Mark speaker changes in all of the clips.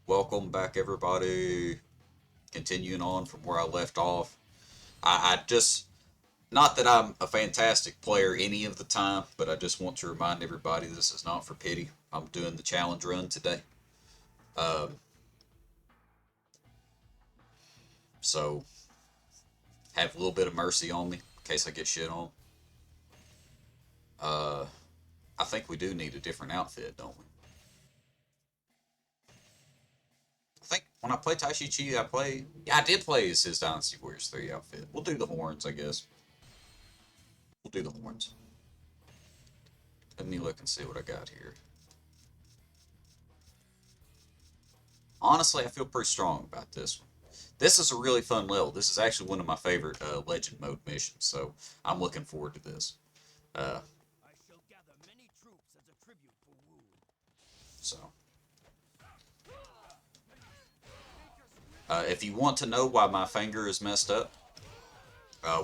Speaker 1: Welcome back, everybody. Continuing on from where I left off. I just, not that I'm a fantastic player any of the time, but I just want to remind everybody this is not for pity. I'm doing the challenge run today. Um, so have a little bit of mercy on me in case I get shit on. Uh, I think we do need a different outfit, don't we? I think when I play Taishi, I play. Yeah, I did play as his Dynasty Warriors 3 outfit. We'll do the horns, I guess. We'll do the horns. Let me look and see what I got here. Honestly, I feel pretty strong about this one. This is a really fun level. This is actually one of my favorite Legend Mode missions, so I'm looking forward to this. Uh, so, if you want to know why my finger is messed up,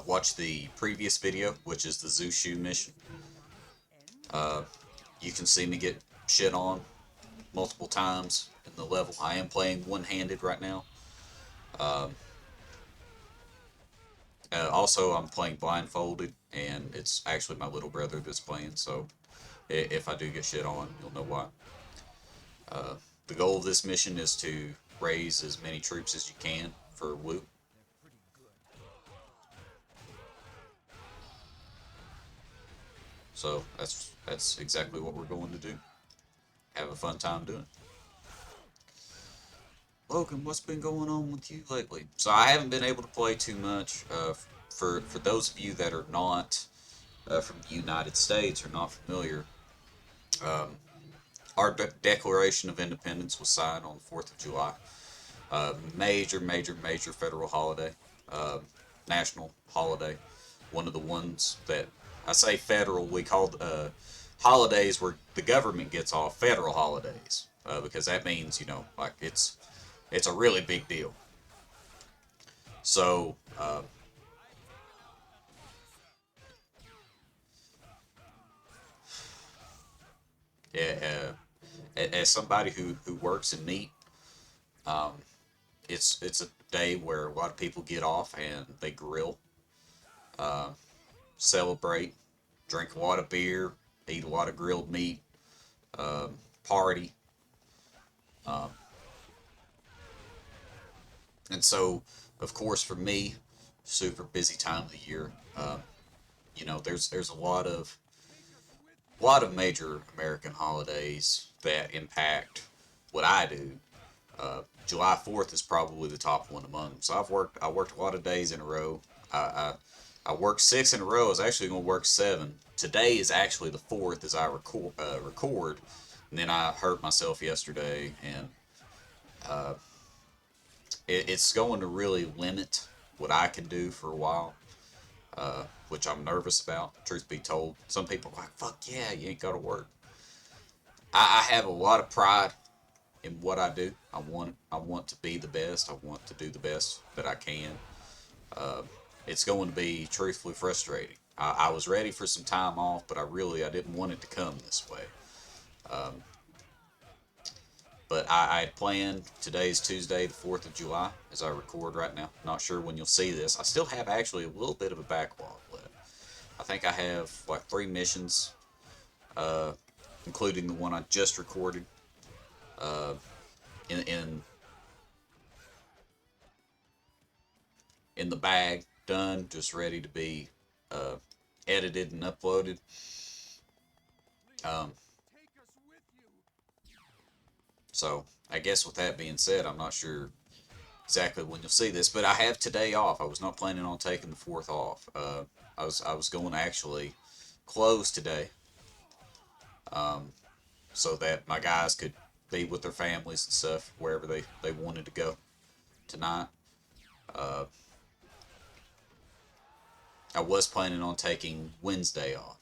Speaker 1: watch the previous video, which is the Zushu mission. Uh, you can see me get shit on multiple times in the level. I am playing one-handed right now. Um, also, I'm playing blindfolded, and it's actually my little brother that's playing, so if I do get shit on, you'll know why. Uh, the goal of this mission is to raise as many troops as you can for Wu. So that's exactly what we're going to do. Have a fun time doing it. Logan, what's been going on with you lately? So I haven't been able to play too much. For those of you that are not from the United States or not familiar, um, our Declaration of Independence was signed on the 4th of July. Major federal holiday, uh, national holiday. One of the ones that I say federal, we call holidays where the government gets off federal holidays because that means like it's a really big deal. So yeah, as somebody who works in meat, um, it's a day where a lot of people get off and they grill, uh, celebrate, drink a lot of beer, eat a lot of grilled meat, party. Um, and so, of course, for me, super busy time of the year. There's a lot of major American holidays that impact what I do. July 4th is probably the top one among them. So I worked a lot of days in a row. I worked six in a row. I was actually going to work seven. Today is actually the fourth as I record. And then I hurt myself yesterday, and uh, it's going to really limit what I can do for a while, which I'm nervous about. Truth be told, some people are like, "Fuck yeah, you ain't got to work." I have a lot of pride in what I do. I want to be the best. I want to do the best that I can. Uh, it's going to be truthfully frustrating. I was ready for some time off, but I didn't want it to come this way. Um, but I had planned today's Tuesday, the 4th of July, as I record right now. Not sure when you'll see this. I still have actually a little bit of a backlog left. I think I have like three missions, uh, including the one I just recorded, uh, in in the bag, done, just ready to be uh, edited and uploaded. Um, so I guess with that being said, I'm not sure exactly when you'll see this, but I have today off. I was not planning on taking the fourth off. I was going to actually close today, um, so that my guys could be with their families and stuff wherever they wanted to go tonight. Uh, I was planning on taking Wednesday off,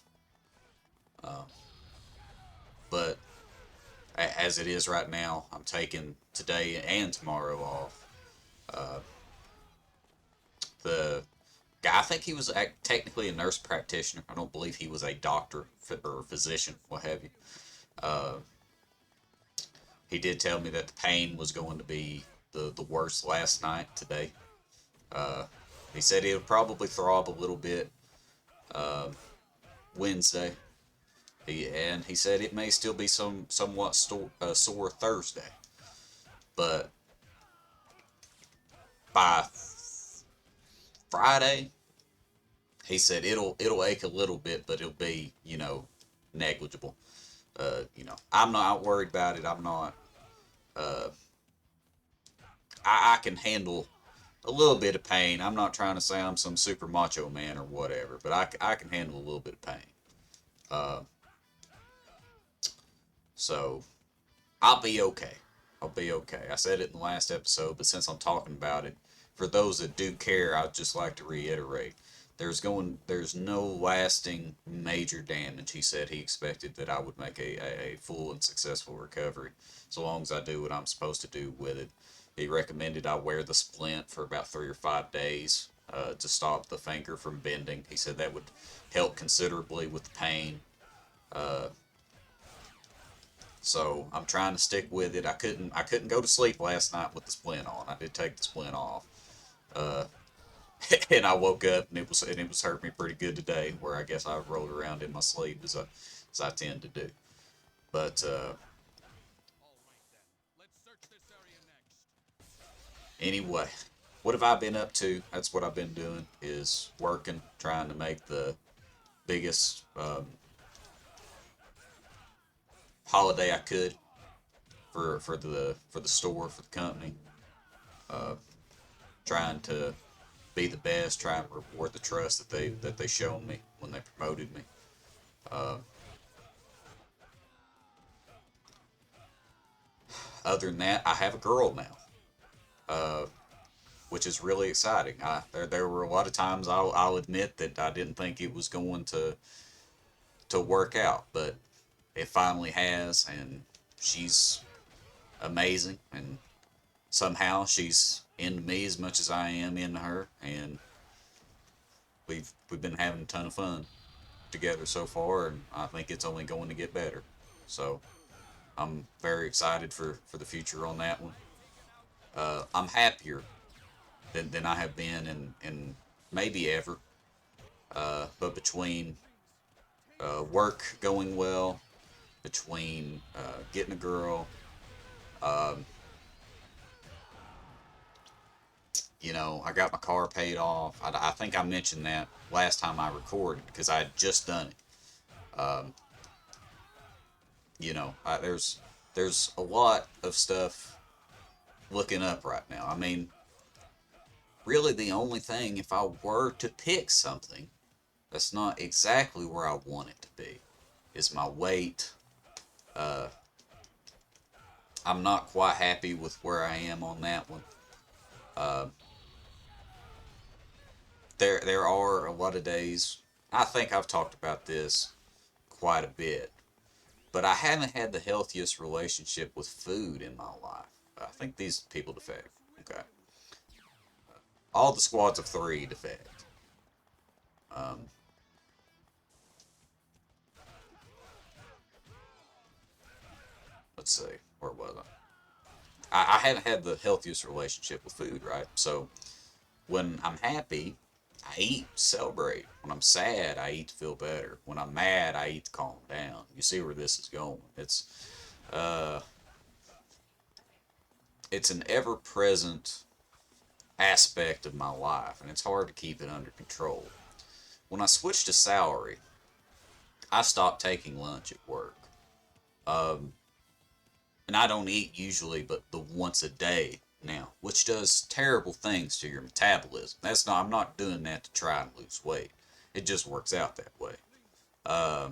Speaker 1: uh, but as it is right now, I'm taking today and tomorrow off. Uh, the guy, I think he was technically a nurse practitioner. I don't believe he was a doctor or physician, what have you. Uh, He did tell me that the pain was going to be the worst last night today. Uh, he said it would probably throb a little bit Wednesday. And he said it may still be somewhat sore Thursday, but by Friday, he said it'll ache a little bit, but it'll be negligible. I'm not worried about it. I'm not. Uh, I can handle a little bit of pain. I'm not trying to say I'm some super macho man or whatever, but I can handle a little bit of pain. Uh, so I'll be okay. I'll be okay. I said it in the last episode, but since I'm talking about it, for those that do care, I'd just like to reiterate. There's no lasting major damage. He said he expected that I would make a full and successful recovery, so long as I do what I'm supposed to do with it. He recommended I wear the splint for about 3 or 5 days to stop the finger from bending. He said that would help considerably with the pain. Uh, so I'm trying to stick with it. I couldn't go to sleep last night with the splint on. I did take the splint off. Uh, and I woke up and it was hurting me pretty good today, where I guess I rolled around in my sleep as I tend to do. But anyway, what have I been up to? That's what I've been doing, is working, trying to make the biggest holiday I could for the store, for the company. Uh, Trying to be the best, trying to reward the trust that they showed me when they promoted me. Uh, Other than that, I have a girl now, which is really exciting. There were a lot of times I'll admit that I didn't think it was going to work out, but it finally has, and she's amazing, and somehow she's into me as much as I am into her, and we've been having a ton of fun together so far, and I think it's only going to get better. So I'm very excited for the future on that one. I'm happier than I have been in maybe ever. But between work going well, between getting a girl, um, I got my car paid off. I think I mentioned that last time I recorded because I had just done it. There's a lot of stuff looking up right now. I mean, really, the only thing, if I were to pick something that's not exactly where I want it to be, is my weight. Uh, I'm not quite happy with where I am on that one. Uh, there are a lot of days. I think I've talked about this quite a bit, but I haven't had the healthiest relationship with food in my life. I think these people defect. Okay, all the squads of three defect. Um, let's see, where was I haven't had the healthiest relationship with food, right? So when I'm happy, I eat to celebrate. When I'm sad, I eat to feel better. When I'm mad, I eat to calm down. You see where this is going. Uh, it's an ever present aspect of my life, and it's hard to keep it under control. When I switched to salary, I stopped taking lunch at work. Um, and I don't eat usually but the once a day now, which does terrible things to your metabolism. I'm not doing that to try and lose weight. It just works out that way. Uh,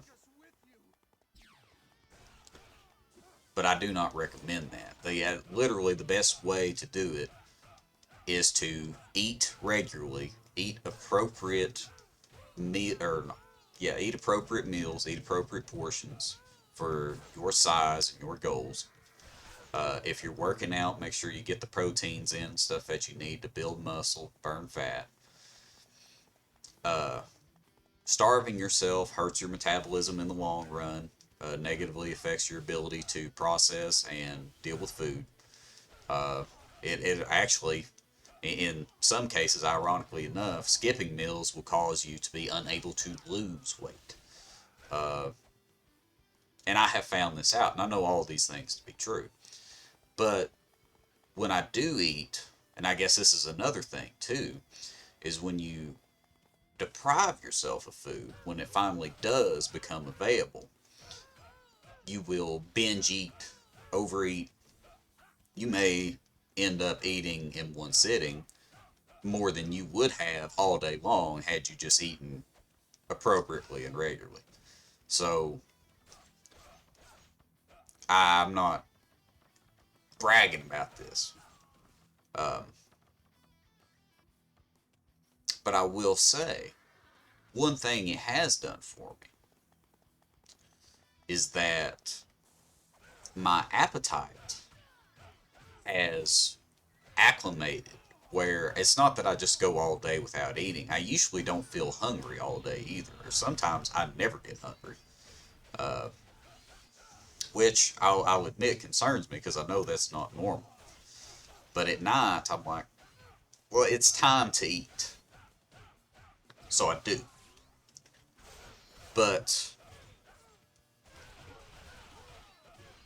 Speaker 1: but I do not recommend that. Literally the best way to do it is to eat regularly, eat appropriate meal or yeah, eat appropriate meals, eat appropriate portions for your size and your goals. If you're working out, make sure you get the proteins in, stuff that you need to build muscle, burn fat. Uh, Starving yourself hurts your metabolism in the long run. negatively affects your ability to process and deal with food. Uh, it actually, in some cases, ironically enough, skipping meals will cause you to be unable to lose weight. Uh, and I have found this out, and I know all of these things to be true. But when I do eat, and I guess this is another thing too, is when you deprive yourself of food, when it finally does become available, you will binge eat, overeat. You may end up eating in one sitting more than you would have all day long had you just eaten appropriately and regularly. So I'm not bragging about this, um, but I will say one thing it has done for me is that my appetite has acclimated where it's not that I just go all day without eating. I usually don't feel hungry all day either, or sometimes I never get hungry, uh, which I'll admit concerns me because I know that's not normal. But at night, I'm like, well, it's time to eat. So I do. But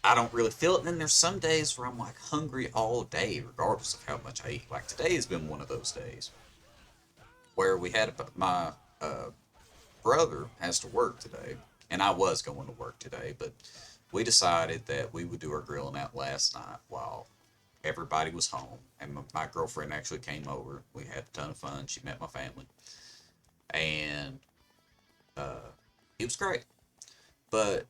Speaker 1: I don't really feel it. And then there's some days where I'm like hungry all day, regardless of how much I eat. Like today has been one of those days where we had my uh, brother has to work today, and I was going to work today, but we decided that we would do our grilling out last night while everybody was home, and my girlfriend actually came over. We had a ton of fun. She met my family, and uh, it was great. But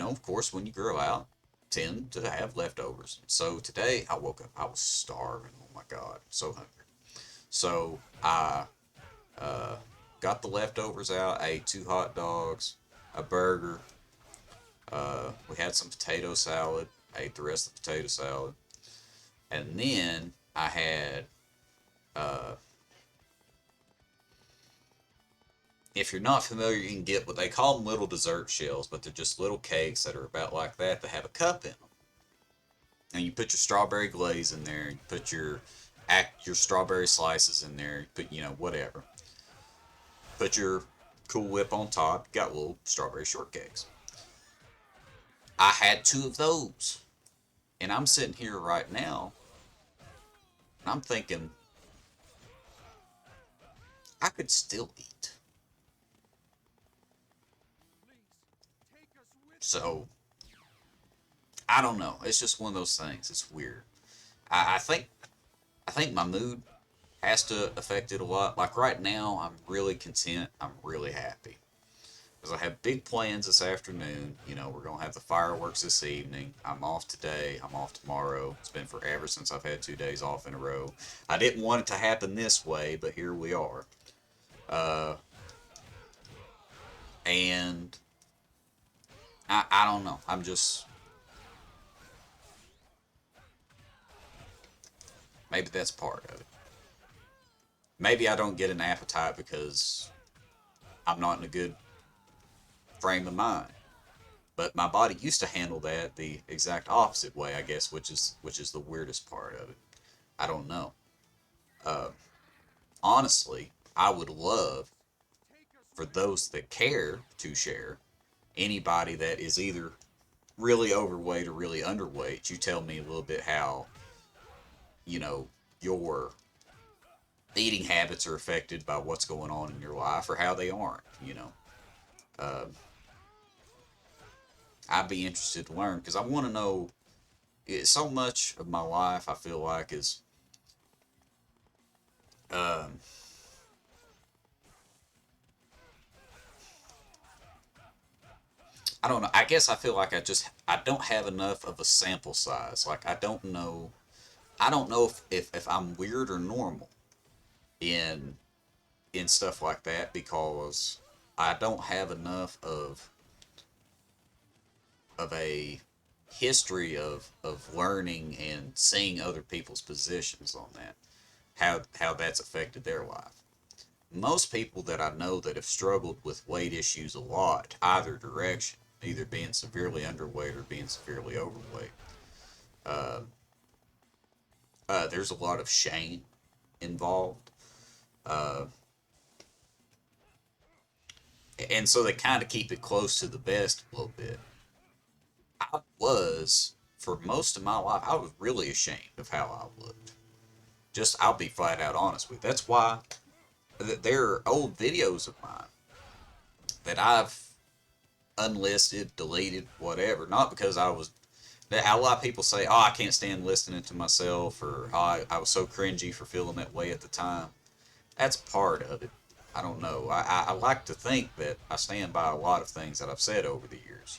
Speaker 1: of course, when you grill out, tend to have leftovers. So today I woke up, I was starving. Oh my god, so hungry. So I uh, got the leftovers out. Ate 2 hot dogs, a burger. We had some potato salad. Ate the rest of the potato salad, and then I had. Uh, if you're not familiar, you can get what they call them little dessert shells, but they're just little cakes that are about like that that have a cup in them. And you put your strawberry glaze in there. You put your strawberry slices in there. You put whatever. Put your Cool Whip on top. You got little strawberry shortcakes. I had 2 of those. And I'm sitting here right now, and I'm thinking, I could still eat. So, I don't know. It's just one of those things. It's weird. I think my mood has to affect it a lot. Like right now, I'm really content. I'm really happy. Because I have big plans this afternoon. We're going to have the fireworks this evening. I'm off today. I'm off tomorrow. It's been forever since I've had 2 days off in a row. I didn't want it to happen this way, but here we are. Uh, and I don't know. Maybe that's part of it. Maybe I don't get an appetite because I'm not in a good frame of mind. But my body used to handle that the exact opposite way, I guess, which is the weirdest part of it. I don't know. Uh, Honestly, I would love for those that care to share. Anybody that is either really overweight or really underweight, you tell me a little bit how you know your eating habits are affected by what's going on in your life or how they aren't. Uh, I'd be interested to learn because I want to know. So much of my life I feel like is um, I don't know. I guess I feel like I don't have enough of a sample size. Like I don't know if I'm weird or normal in stuff like that because I don't have enough of a history of learning and seeing other people's positions on that. How that's affected their life. most people that I know that have struggled with weight issues a lot, either direction, either being severely underweight or being severely overweight, uh, there's a lot of shame involved. Uh, and so they kind of keep it close to the vest a little bit. I was, for most of my life, I was really ashamed of how I looked. Just, I'll be flat out honest with you. That's why there are old videos of mine that I've unlisted, deleted, whatever. Not because I was. A lot of people say, "Oh, I can't stand listening to myself," or oh, I was so cringy for feeling that way at the time." That's part of it. I don't know. I like to think that I stand by a lot of things that I've said over the years,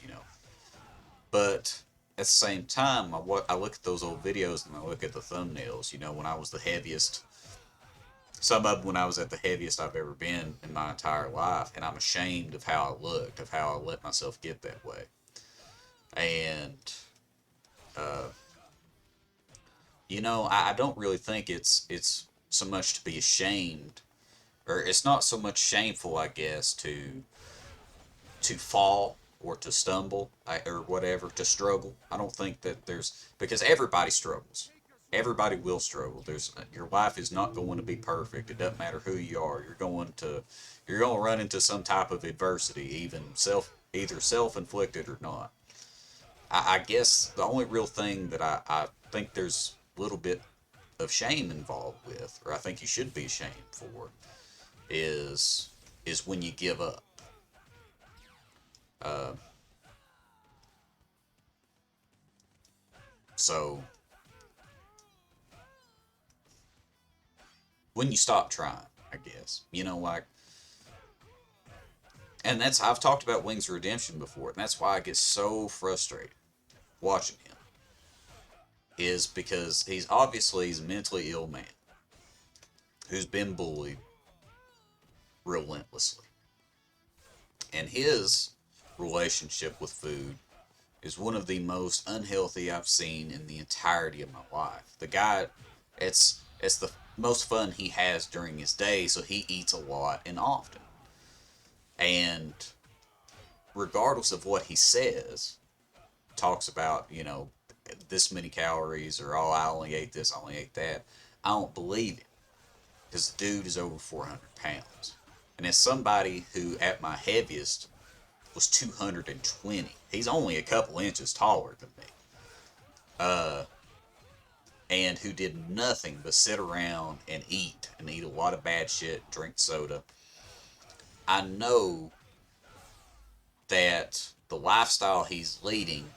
Speaker 1: But at the same time, I look at those old videos and I look at the thumbnails. When I was the heaviest, some of them when I was at the heaviest I've ever been in my entire life, and I'm ashamed of how I looked, of how I let myself get that way. And uh, I don't really think it's so much to be ashamed, or it's not so much shameful, I guess, to fall or to stumble or whatever, to struggle. I don't think that because everybody struggles. Everybody will struggle. Your life is not going to be perfect. It doesn't matter who you are. You're going to run into some type of adversity, either self-inflicted or not. I guess the only real thing that I think there's a little bit of shame involved with, or I think you should be ashamed for, is is when you give up. Uh, so when you stop trying, I guess. And I've talked about Wings of Redemption before, and that's why I get so frustrated watching him. Is because he's a mentally ill man who's been bullied relentlessly. And his relationship with food is one of the most unhealthy I've seen in the entirety of my life. The guy, it's the most fun he has during his day, so he eats a lot and often. And regardless of what he says, talks about, this many calories, or oh, I only ate this, I only ate that. I don't believe it, because the dude is over 400 pounds. And as somebody who, at my heaviest, was 220, he's only a couple inches taller than me. Uh, and who did nothing but sit around and eat a lot of bad shit, drink soda. I know that the lifestyle he's leading,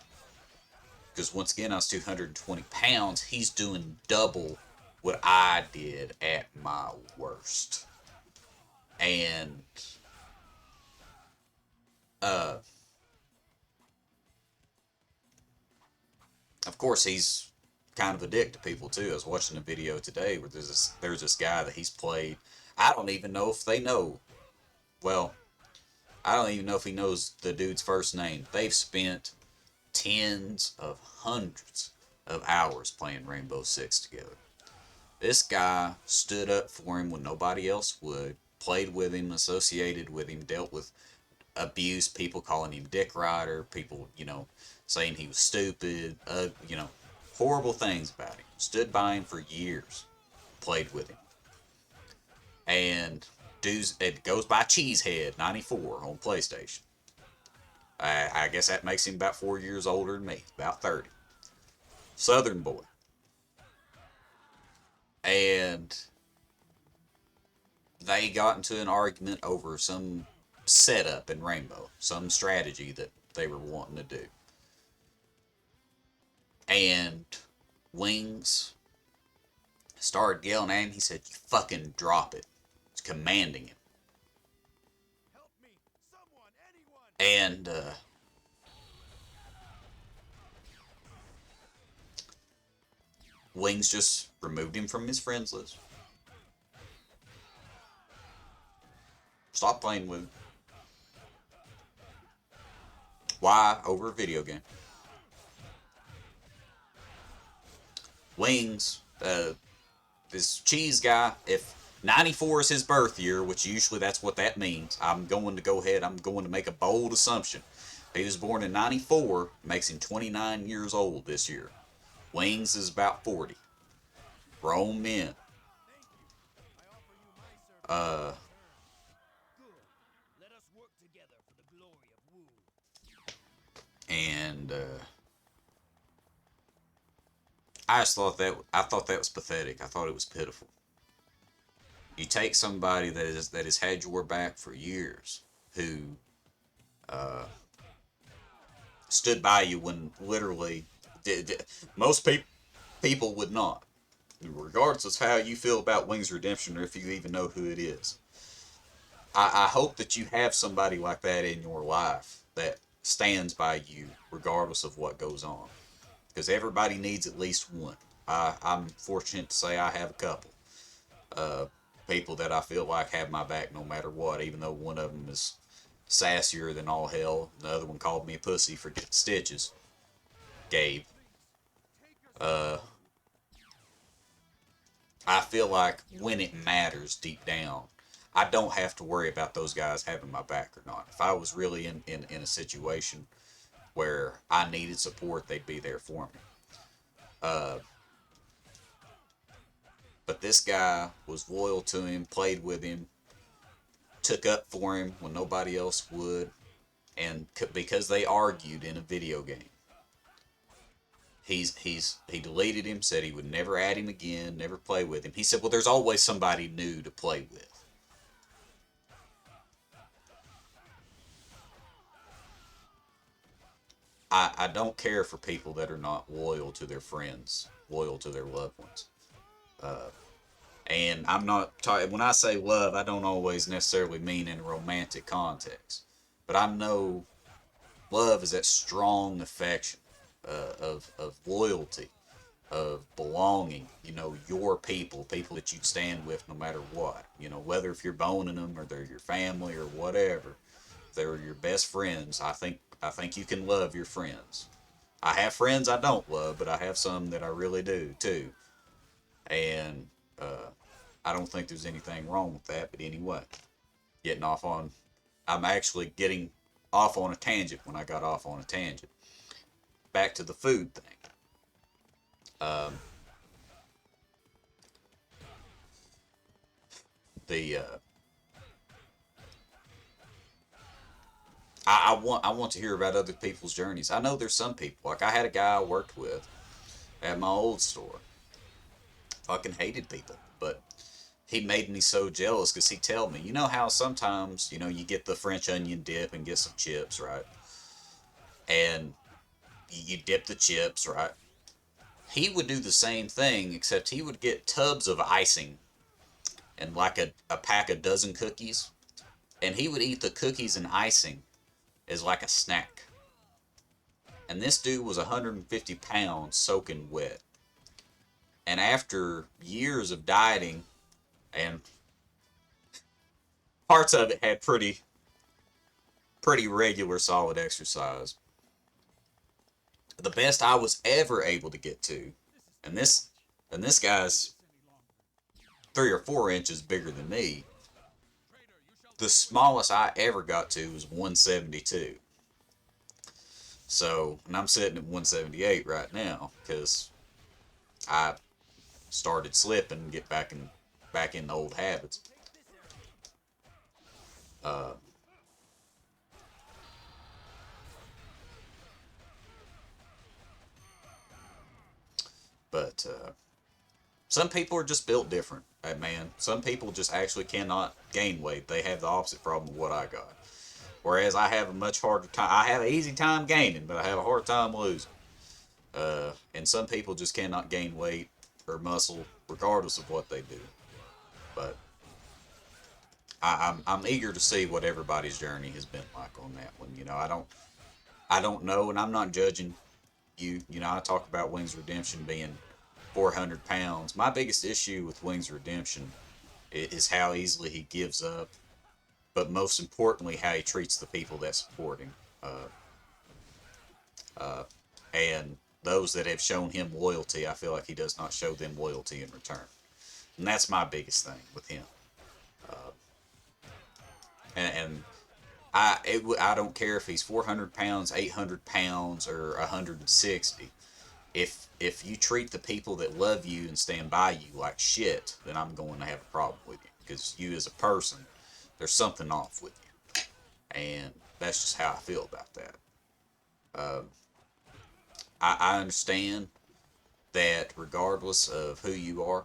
Speaker 1: because once again, I was 220 pounds, he's doing double what I did at my worst. And, uh, of course, he's kind of a dick to people too. I was watching a video today where there's this guy that he's played. I don't even know if they know. Well, I don't even know if he knows the dude's first name. They've spent tens of hundreds of hours playing Rainbow Six together. This guy stood up for him when nobody else would, played with him, associated with him, dealt with abuse, people calling him Dick Rider, people, saying he was stupid, horrible things about him. Stood by him for years, played with him. And it goes by Cheesehead 94 on PlayStation. I guess that makes him about 4 years older than me, about 30. Southern boy. And they got into an argument over some setup in Rainbow, some strategy that they were wanting to do. And Wings started yelling at him. He said, "You fucking drop it." He's commanding him. Help me, someone, anyone. And Wings just removed him from his friends list. Stop playing with him. Why? Over a video game. Wings, this cheese guy, if 94 is his birth year, which usually that's what that means. I'm going to go ahead, I'm going to make a bold assumption. He was born in 94, makes him 29 years old this year. Wings is about 40. Grown men. Uh, and I thought that was pathetic. I thought it was pitiful. You take somebody that has had your back for years, who uh, stood by you when literally most people would not, regardless of how you feel about Wings Redemption or if you even know who it is. I hope that you have somebody like that in your life that stands by you regardless of what goes on, because everybody needs at least one. I'm fortunate to say I have a couple. Uh, People that I feel like have my back no matter what, even though one of them is sassier than all hell. The other one called me a pussy for getting stitches. Gabe. Uh, I feel like when it matters deep down, I don't have to worry about those guys having my back or not. If I was really in a situation where I needed support, they'd be there for me. Uh, but this guy was loyal to him, played with him, took up for him when nobody else would, and because they argued in a video game, he deleted him, said he would never add him again, never play with him. He said, "Well, there's always somebody new to play with." I don't care for people that are not loyal to their friends, loyal to their loved ones. Uh, and I'm not when I say love, I don't always necessarily mean in a romantic context, but I know love is that strong affection, of loyalty, of belonging. You know, your people that you'd stand with no matter what. You know, whether if you're boning them or they're your family or whatever, they're your best friends. I think you can love your friends. I have friends I don't love, but I have some that I really do too. And uh, I don't think there's anything wrong with that. But anyway, getting off on, I'm actually getting off on a tangent when I got off on a tangent. Back to the food thing. Um, the I want to hear about other people's journeys. I know there's some people, like I had a guy I worked with at my old store. Fucking hated people, but he made me so jealous because he'd tell me, you know how sometimes, you get the French onion dip and get some chips, right? And you dip the chips, right? He would do the same thing, except he would get tubs of icing and like a pack a dozen cookies, and he would eat the cookies and icing as like a snack. And this dude was 150 pounds soaking wet. And after years of dieting, and parts of it had pretty regular solid exercise, the best I was ever able to get to, and this guy's 3 or 4 inches bigger than me. The smallest I ever got to was 172. So, and I'm sitting at 178 right now because I started slipping and get back in old habits. Uh, but some people are just built different, man. Some people just actually cannot gain weight. They have the opposite problem of what I got. Whereas I have a much harder time. I have an easy time gaining, but I have a hard time losing. And some people just cannot gain weight or muscle regardless of what they do. But I'm eager to see what everybody's journey has been like on that one. I don't know, and I'm not judging you. I talk about Wings Redemption being 400 pounds. My biggest issue with Wings Redemption is how easily he gives up, but most importantly, how he treats the people that support him. Uh, uh, and those that have shown him loyalty, I feel like he does not show them loyalty in return. And that's my biggest thing with him. Uh, and I don't care if he's 400 pounds, 800 pounds, or 160. If you treat the people that love you and stand by you like shit, then I'm going to have a problem with you because you as a person, there's something off with you, and that's just how I feel about that. Um, I understand that regardless of who you are,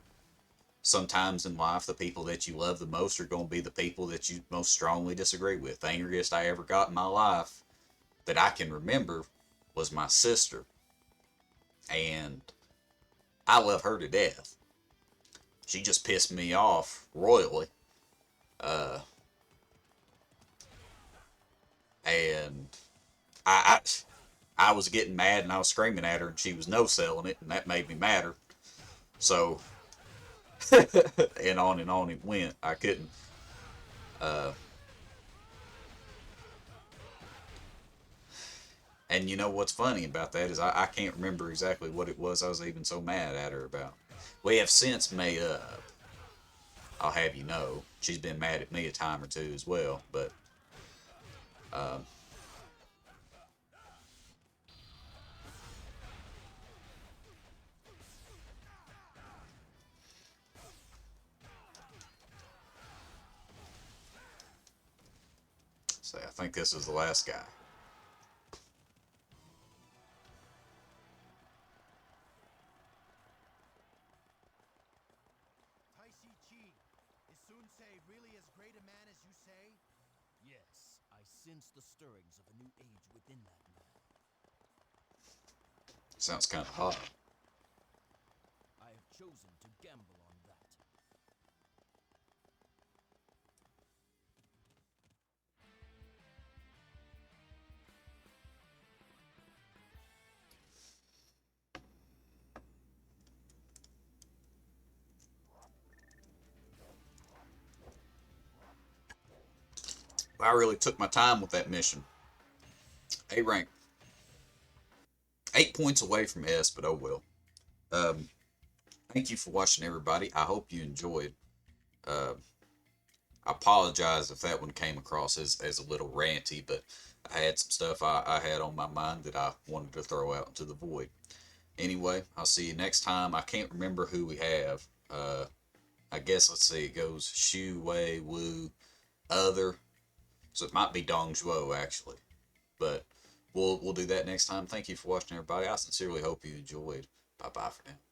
Speaker 1: sometimes in life the people that you love the most are going to be the people that you most strongly disagree with. The angriest I ever got in my life that I can remember was my sister, and I love her to death. She just pissed me off royally, uh, and I, I was getting mad and I was screaming at her, and she was no selling it, and that made me madder. So, and on it went. I couldn't. Uh, and you know what's funny about that is I can't remember exactly what it was I was even so mad at her about. We have since made up. I'll have you know. She's been mad at me a time or two as well, but um, so I think this is the last guy.
Speaker 2: Taishi Chi, is Sunsei really as great a man as you say? Yes, I sense the stirrings of a new age within that man.
Speaker 1: Sounds kind of hot.
Speaker 2: I have chosen to gamble on that.
Speaker 1: I really took my time with that mission. A rank, 8 points away from S, but oh well. Um, Thank you for watching, everybody. I hope you enjoyed. Uh, I apologize if that one came across as a little ranty, but I had some stuff I had on my mind that I wanted to throw out into the void. Anyway, I'll see you next time. I can't remember who we have. I guess let's see. It goes Shu Wei Wu Other, so it might be Dong Zhuo actually, but we'll do that next time. Thank you for watching, everybody. I sincerely hope you enjoyed. Bye bye for now.